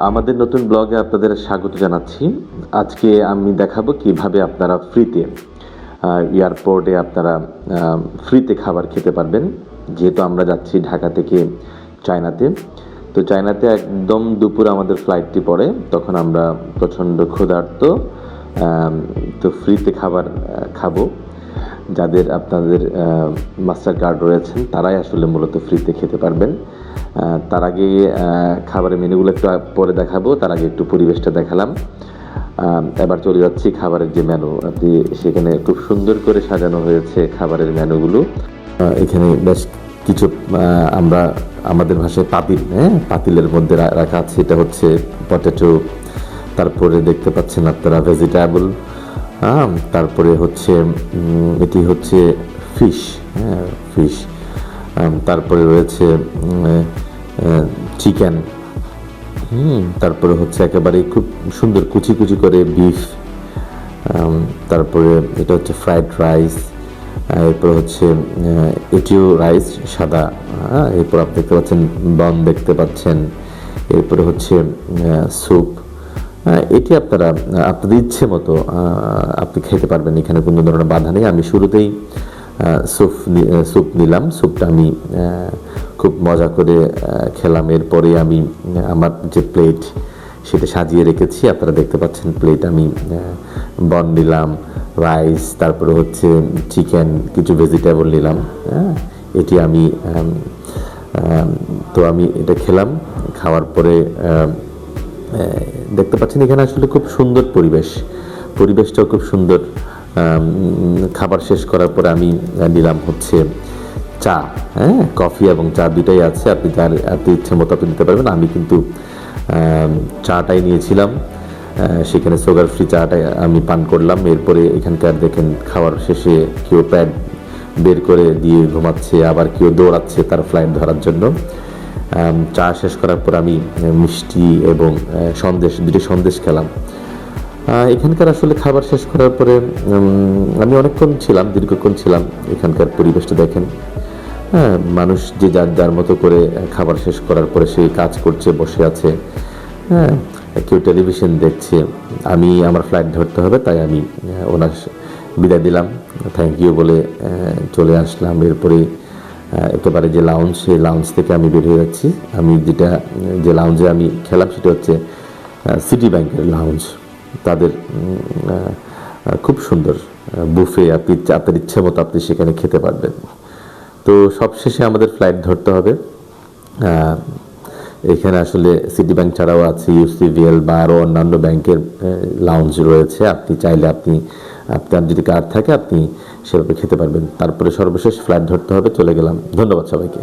আমাদের নতুন ব্লগে আপনাদের স্বাগত জানাচ্ছি। আজকে আমি দেখাবো কিভাবে আপনারা ফ্রিতে এয়ারপোর্টে আপনারা ফ্রিতে খাবার খেতে পারবেন। যেহেতু আমরা যাচ্ছি ঢাকা থেকে চায়নাতে, তো চায়নাতে একদম দুপুর আমাদের ফ্লাইটটি পড়ে, তখন আমরা প্রচণ্ড ক্ষুধার্ত, তো ফ্রিতে খাবার খাবো। যাদের আপনাদের মাস্টার কার্ড রয়েছেন তারাই আসলে মূলত ফ্রিতে খেতে পারবেন। তার আগে খাবারের মেনুগুলো একটু পরে দেখাবো, তার আগে একটু পরিবেশটা দেখালাম। এবার চলে যাচ্ছি খাবারের যে মেনু, আপনি সেখানে খুব সুন্দর করে সাজানো হয়েছে খাবারের মেনুগুলো। এখানে বেশ কিছু আমরা আমাদের ভাষায় পাতিলের মধ্যে রাখা আছে। এটা হচ্ছে পটেটো, তারপরে দেখতে পাচ্ছেন আপনারা ভেজিটেবল, তারপরে হচ্ছে এটি হচ্ছে ফিশ, ফিশ, তারপরে রয়েছে চিকেন, তারপরে হচ্ছে একেবারে খুব সুন্দর কুচি কুচি করে বিফ, তারপরে এটা হচ্ছে ফ্রাইড রাইস, এরপর হচ্ছে এটিও রাইস সাদা, এরপর আপনি দেখতে পাচ্ছেন বন দেখতে পাচ্ছেন, এরপরে হচ্ছে স্যুপ। এটি আপনারা আপনাদের ইচ্ছে মতো আপনি খেতে পারবেন, এখানে কোনো ধরনের বাধা নেই। আমি শুরুতেই স্যুপ নিলাম, স্যুপটা আমি খুব মজা করে খেলাম। এরপরে আমি আমার যে প্লেট সেটা সাজিয়ে রেখেছি, আপনারা দেখতে পাচ্ছেন প্লেট। আমি বন নিলাম, রাইস, তারপরে হচ্ছে চিকেন, কিছু ভেজিটেবল নিলাম। এটি আমি আমি এটা খেলাম। খাওয়ার পরে দেখতে পাচ্ছেন এখানে আসলে খুব সুন্দর পরিবেশটাও খুব সুন্দর। খাবার শেষ করার পরে আমি নিলাম হচ্ছে চা, কফি এবং চা দুটাই আছে, আপনি ইচ্ছে মতো আপনি নিতে পারবেন। আমি কিন্তু চাটাই নিয়েছিলাম, সেখানে সুগার ফ্রি চাটাই আমি পান করলাম। এরপরে এখানকার দেখেন খাওয়ার শেষে কেউ প্যাড বের করে দিয়ে ঘুমাচ্ছে, আবার কেউ দৌড়াচ্ছে তার ফ্লাইট ধরার জন্য। চা শেষ করার পর আমি মিষ্টি এবং দুটি সন্দেশ খেলাম। এখানকার আসলে খাবার শেষ করার পরে আমি দীর্ঘক্ষণ ছিলাম। এখানকার পরিবেশটা দেখেন, মানুষ যে যার মতো করে খাবার শেষ করার পরে সে কাজ করছে, বসে আছে, কেউ টেলিভিশন দেখছে। আমি আমার ফ্লাইট ধরতে হবে, তাই আমি ওনার বিদায় দিলাম, থ্যাংক ইউ বলে চলে আসলাম। এরপরে একেবারে যে লাউঞ্জ, সেই লাউঞ্জ থেকে আমি বের হয়ে যাচ্ছি। আমি যে লাউঞ্জে আমি খেলাম সেটা হচ্ছে সিটি ব্যাংকের লাউঞ্জ। তাদের খুব সুন্দর বুফে, আপনার ইচ্ছে মতো আপনি সেখানে খেতে পারবেন। তো সবশেষে আমাদের ফ্লাইট ধরতে হবে। এখানে আসলে সিটি ব্যাংক ছাড়াও আছে ইউসিবিএল বা আরও অন্যান্য ব্যাংকের লাউঞ্জ রয়েছে। আপনি চাইলে আপনার যদি কার্ড থাকে আপনি সেভাবে খেতে পারবেন। তারপরে সর্বশেষ ফ্লাইট ধরতে হবে, চলে গেলাম। ধন্যবাদ সবাইকে।